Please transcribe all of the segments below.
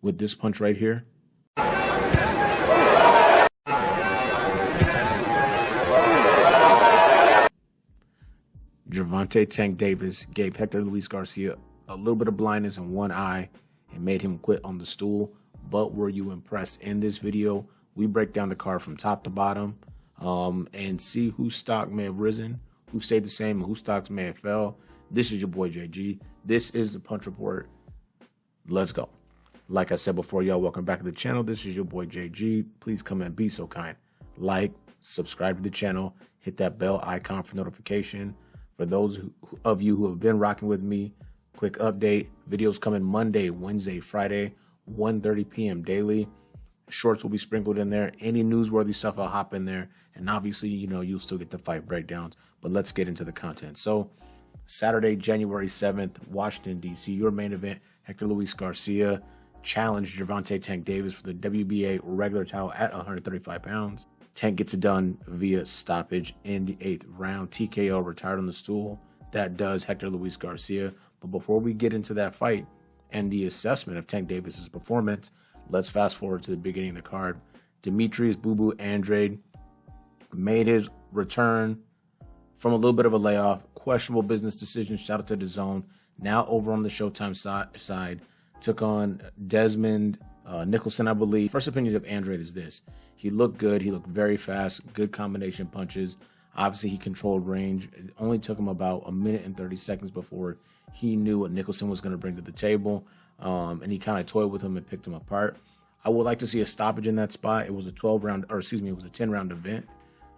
with this punch right here. Gervonta Tank Davis gave Hector Luis Garcia a little bit of blindness in one eye and made him quit on the stool. But were you impressed? In this video, we break down the card from top to bottom and see whose stock may have risen, who stayed the same, and whose stocks may have fell. This is your boy JG. This is the Punch Report. Let's go. Like I said before, y'all, welcome back to the channel. This is your boy JG. Please come and be so kind. Like, subscribe to the channel, hit that bell icon for notification. For those of you who have been rocking with me, quick update. Videos coming Monday, Wednesday, Friday, 1:30 p.m. daily. Shorts will be sprinkled in there. Any newsworthy stuff, I'll hop in there. And obviously, you know, you'll still get the fight breakdowns. But let's get into the content. So, Saturday, January 7th, Washington, D.C., your main event, Hector Luis Garcia challenged Gervonta Tank Davis for the WBA regular title at 135 pounds. Tank gets it done via stoppage in the 8th round. TKO, retired on the stool. That does Hector Luis Garcia. But before we get into that fight and the assessment of Tank Davis's performance, let's fast forward to the beginning of the card. Demetrius Boo Boo Andrade made his return from a little bit of a layoff. Questionable business decision. Shout out to the Zone. Now over on the Showtime side, took on Desmond Nicholson, I believe. First opinion of Andrade is this. He looked good. He looked very fast. Good combination punches. Obviously, he controlled range. It only took him about a minute and 30 seconds before he knew what Nicholson was going to bring to the table. And he kind of toyed with him and picked him apart. I would like to see a stoppage in that spot. It was a 10-round event.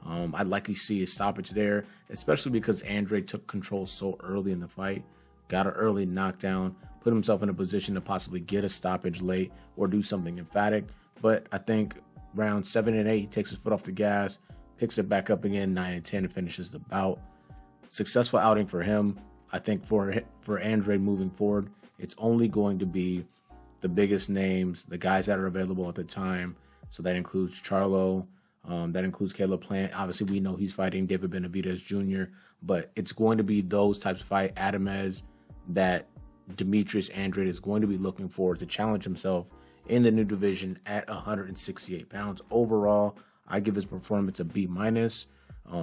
I'd like to see a stoppage there, especially because Andrade took control so early in the fight, got an early knockdown, put himself in a position to possibly get a stoppage late or do something emphatic. But I think round 7 and 8, he takes his foot off the gas, picks it back up again, 9 and 10, and finishes the bout. Successful outing for him. I think for Andrade moving forward, it's only going to be the biggest names, the guys that are available at the time. So that includes Charlo, that includes Caleb Plant. Obviously, we know he's fighting David Benavidez Jr., but it's going to be those types of fight, Adamez, that Demetrius Andrade is going to be looking forward to challenge himself in the new division at 168 pounds. Overall, I give his performance a B-.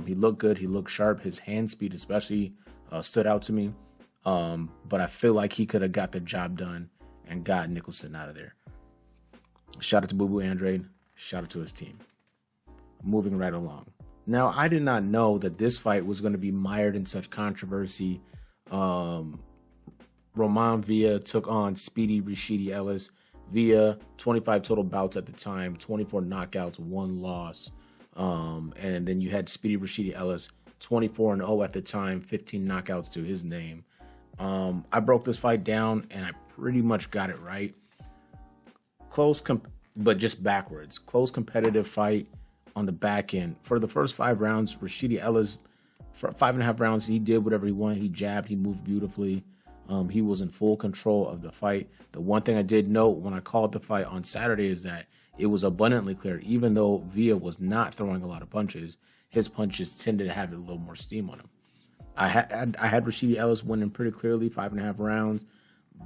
He looked good. He looked sharp. His hand speed especially stood out to me. But I feel like he could have got the job done and got Nicholson out of there. Shout out to Boo Boo Andrade. Shout out to his team. Moving right along. Now, I did not know that this fight was going to be mired in such controversy. Roman Villa took on Speedy Rashidi Ellis. Villa, 25 total bouts at the time, 24 knockouts, 1 loss. And then you had Speedy Rashidi Ellis, 24-0 at the time, 15 knockouts to his name. I broke this fight down, and I pretty much got it right. Close, but just backwards. Close competitive fight on the back end. For the first 5 rounds, Rashidi Ellis, for 5.5 rounds, he did whatever he wanted. He jabbed, he moved beautifully. He was in full control of the fight. The one thing I did note when I called the fight on Saturday is that it was abundantly clear, even though Villa was not throwing a lot of punches, his punches tended to have a little more steam on him. I had Rashidi Ellis winning pretty clearly, 5.5 rounds.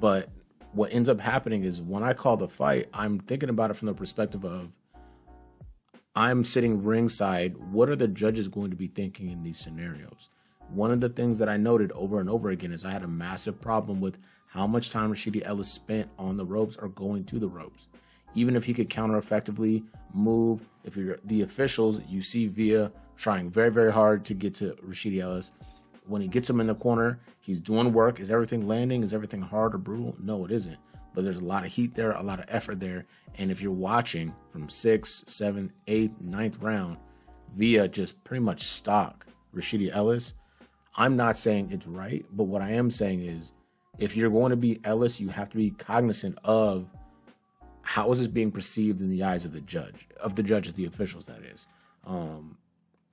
But what ends up happening is when I call the fight, I'm thinking about it from the perspective of I'm sitting ringside. What are the judges going to be thinking in these scenarios? One of the things that I noted over and over again is I had a massive problem with how much time Rashidi Ellis spent on the ropes or going to the ropes. Even if he could counter effectively, move, if you're the officials, you see Villa trying very, very hard to get to Rashidi Ellis. When he gets him in the corner, he's doing work. Is everything landing? Is everything hard or brutal? No, it isn't. But there's a lot of heat there, a lot of effort there. And if you're watching from 6, 7, 8, 9th round, Villa just pretty much stock Rashidi Ellis. I'm not saying it's right, but what I am saying is if you're going to be Ellis, you have to be cognizant of how is this being perceived in the eyes of the judges, the officials, that is.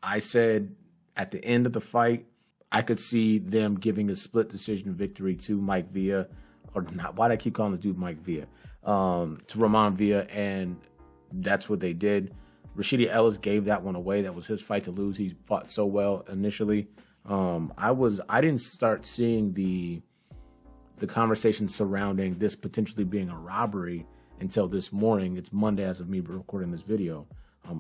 I said at the end of the fight, I could see them giving a split decision victory to Mike Villa, or not. Why do I keep calling this dude Mike Villa? To Roman Villa, and that's what they did. Rashidi Ellis gave that one away. That was his fight to lose. He fought so well initially. I didn't start seeing the conversation surrounding this potentially being a robbery until this morning. It's Monday as of me recording this video.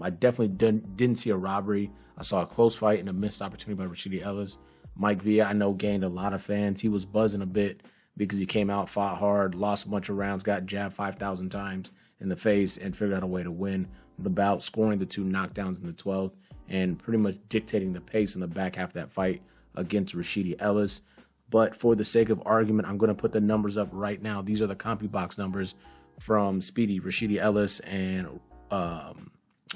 I definitely didn't see a robbery. I saw a close fight and a missed opportunity by Rashidi Ellis. Mike Villa, I know, gained a lot of fans. He was buzzing a bit because he came out, fought hard, lost a bunch of rounds, got jabbed 5,000 times in the face, and figured out a way to win the bout, scoring the 2 knockdowns in the 12th and pretty much dictating the pace in the back half of that fight against Rashidi Ellis. But for the sake of argument, I'm going to put the numbers up right now. These are the CompuBox numbers from Speedy, Rashidi Ellis, and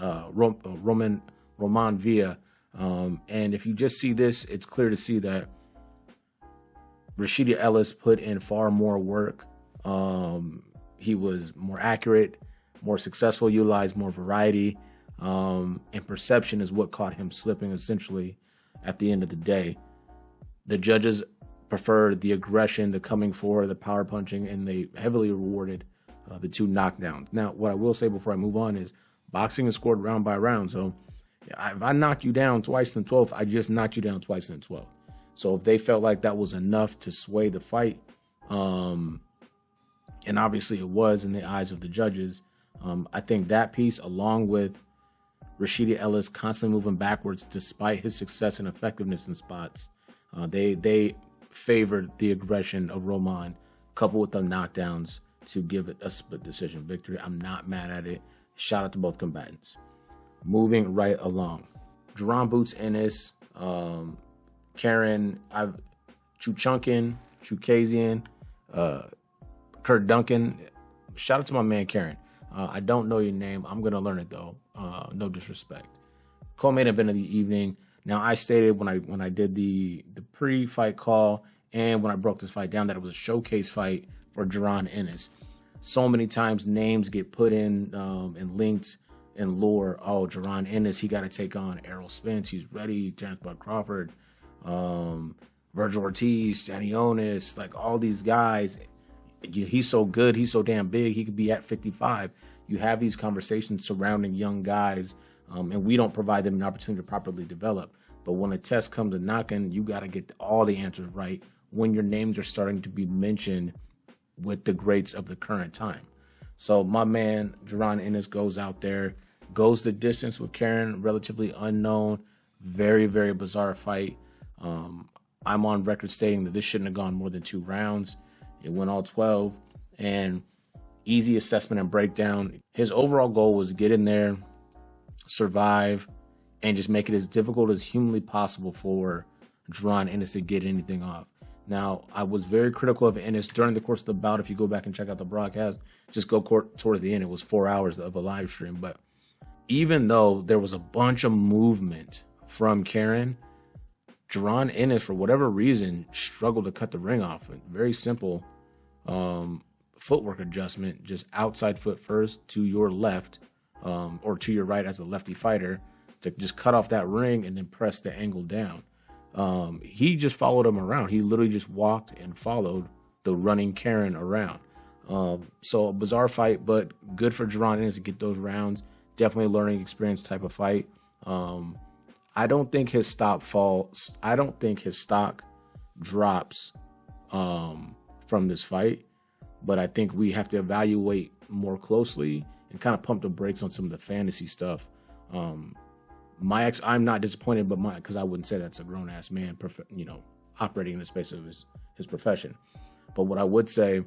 Roman Villa. And if you just see this, it's clear to see that Rashidi Ellis put in far more work. He was more accurate, more successful, utilized more variety, and perception is what caught him slipping essentially at the end of the day. The judges preferred the aggression, the coming forward, the power punching, and they heavily rewarded the 2 knockdowns. Now, what I will say before I move on is boxing is scored round by round. So if I knock you down twice in the 12th, I just knocked you down twice in the 12th. So if they felt like that was enough to sway the fight, and obviously it was in the eyes of the judges, I think that piece, along with Rashidi Ellis constantly moving backwards despite his success and effectiveness in spots, they favored the aggression of Roman, coupled with the knockdowns, to give it a split decision victory. I'm not mad at it. Shout out to both combatants. Moving right along. Jaron Boots Ennis, Karen, Chukazian, Kurt Duncan. Shout out to my man Karen. I don't know your name. I'm going to learn it though. No disrespect. Co-main event of the evening. Now, I stated when I did the pre-fight call and when I broke this fight down that it was a showcase fight for Jaron Ennis. So many times names get put in and linked in lore. Oh, Jaron Ennis, he got to take on Errol Spence. He's ready. Terrence Bud Crawford, Virgil Ortiz, Danny Onis, like all these guys. He's so good. He's so damn big. He could be at 55. You have these conversations surrounding young guys, and we don't provide them an opportunity to properly develop. But when a test comes to knocking, you got to get all the answers right when your names are starting to be mentioned with the greats of the current time. So my man, Jaron Ennis, goes out there, goes the distance with Karen, relatively unknown, very, very bizarre fight. I'm on record stating that this shouldn't have gone more than 2 rounds. It went all 12, and easy assessment and breakdown. His overall goal was get in there, survive, and just make it as difficult as humanly possible for Jaron Ennis to get anything off. Now, I was very critical of Ennis during the course of the bout. If you go back and check out the broadcast, just go towards the end. It was 4 hours of a live stream. But even though there was a bunch of movement from Karen, Jaron Ennis, for whatever reason, struggled to cut the ring off. Very simple footwork adjustment, just outside foot first to your left or to your right as a lefty fighter to just cut off that ring and then press the angle down. He just followed him around. He literally just walked and followed the running Karen around. So a bizarre fight, but good for Jaron Ennis to get those rounds. Definitely a learning experience type of fight. I don't think his stock drops from this fight, but I think we have to evaluate more closely and kind of pump the brakes on some of the fantasy stuff. I'm not disappointed, but because I wouldn't say that's a grown ass man, operating in the space of his profession. But what I would say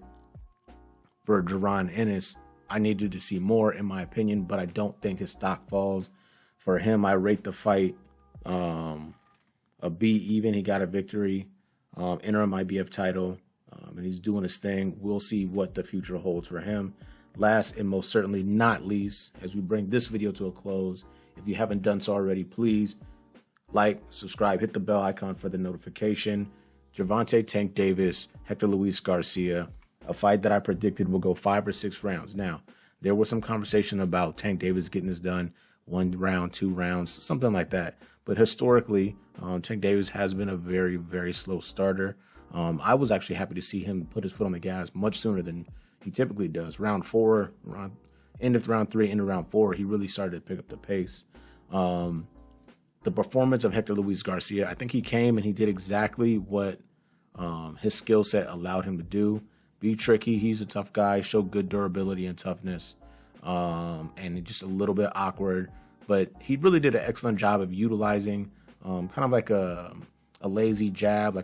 for Jaron Ennis, I needed to see more, in my opinion, but I don't think his stock falls. For him, I rate the fight a B even. He got a victory, interim IBF title, and he's doing his thing. We'll see what the future holds for him. Last and most certainly not least, as we bring this video to a close, if you haven't done so already, please like, subscribe, hit the bell icon for the notification. Gervonta Tank Davis, Hector Garcia, a fight that I predicted will go 5 or 6 rounds. Now, there was some conversation about Tank Davis getting this done 1 round, 2 rounds, something like that. But historically, Tank Davis has been a very, very slow starter. I was actually happy to see him put his foot on the gas much sooner than he typically does. Round 4, end of round 3, into round 4, he really started to pick up the pace. The performance of Hector Garcia, I think he came and he did exactly what his skill set allowed him to do. be tricky. He's a tough guy, show good durability and toughness, and just a little bit awkward. But he really did an excellent job of utilizing kind of like a lazy jab,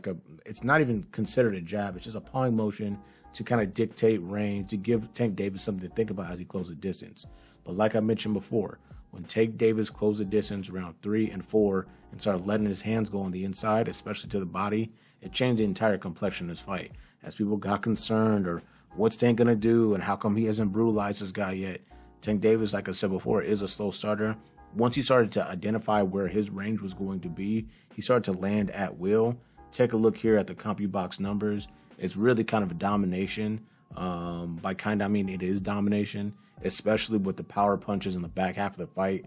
it's not even considered a jab. It's just a pawing motion to kind of dictate range, to give Tank Davis something to think about as he closed the distance. But like I mentioned before, when Tank Davis closed the distance around 3 and 4 and started letting his hands go on the inside, especially to the body, it changed the entire complexion of his fight. As people got concerned, or what's Tank going to do and how come he hasn't brutalized this guy yet, Tank Davis, like I said before, is a slow starter. Once he started to identify where his range was going to be, he started to land at will. Take a look here at the CompuBox numbers. It's really kind of a domination. By kind, I mean it is domination, especially with the power punches in the back half of the fight.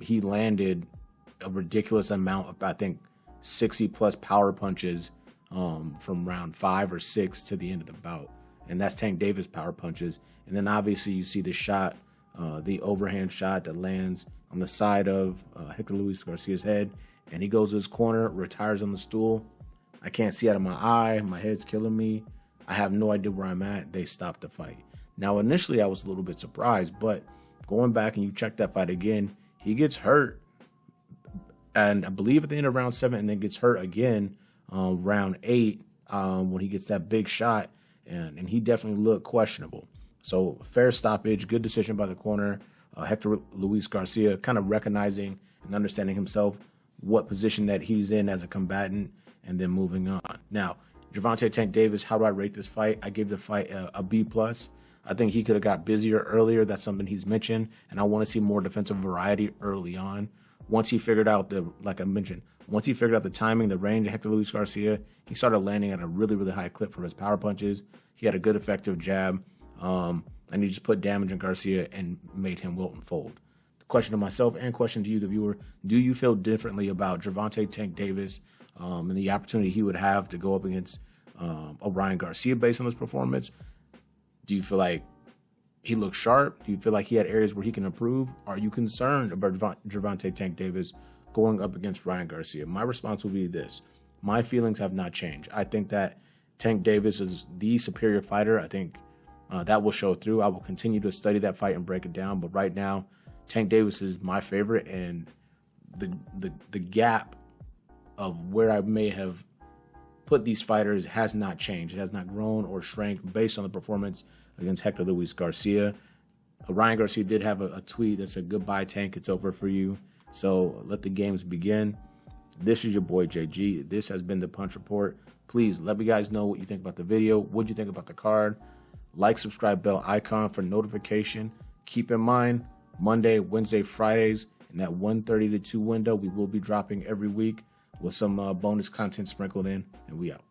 He landed a ridiculous amount of, I think, 60 plus power punches from round 5 or 6 to the end of the bout. And that's Tank Davis power punches. And then obviously you see the shot, the overhand shot that lands on the side of Hector Luis Garcia's head. And he goes to his corner, retires on the stool. I can't see out of my eye. My head's killing me. I have no idea where I'm at. They stopped the fight. Now, initially, I was a little bit surprised, but going back and you check that fight again, he gets hurt, and I believe at the end of round 7, and then gets hurt again round 8 when he gets that big shot, and he definitely looked questionable. So fair stoppage, good decision by the corner. Hector Luis Garcia kind of recognizing and understanding himself, what position that he's in as a combatant, and then moving on. Now, Gervonta Tank Davis, how do I rate this fight? I gave the fight a B+. I think he could have got busier earlier. That's something he's mentioned, and I want to see more defensive variety early on. Once he figured out like I mentioned, once he figured out the timing, the range of Hector Luis Garcia, he started landing at a really, really high clip for his power punches. He had a good, effective jab, and he just put damage on Garcia and made him wilt and fold. The question to myself and question to you, the viewer, do you feel differently about Gervonta Tank Davis and the opportunity he would have to go up against Ryan Garcia based on his performance? Do you feel like he looked sharp? Do you feel like he had areas where he can improve? Are you concerned about Gervonta Tank Davis going up against Ryan Garcia? My response will be this. My feelings have not changed. I think that Tank Davis is the superior fighter. I think that will show through. I will continue to study that fight and break it down. But right now, Tank Davis is my favorite, and the gap of where I may have put these fighters has not changed. It has not grown or shrank based on the performance against Hector Luis Garcia. Ryan Garcia did have a tweet that said, "Goodbye, Tank. It's over for you." So let the games begin. This is your boy JG. This has been the Punch Report. Please let me guys know what you think about the video. What you think about the card? Like, subscribe, bell icon for notification. Keep in mind, Monday, Wednesday, Fridays, in that 1:30 to 2 window, we will be dropping every week with some bonus content sprinkled in, and we out.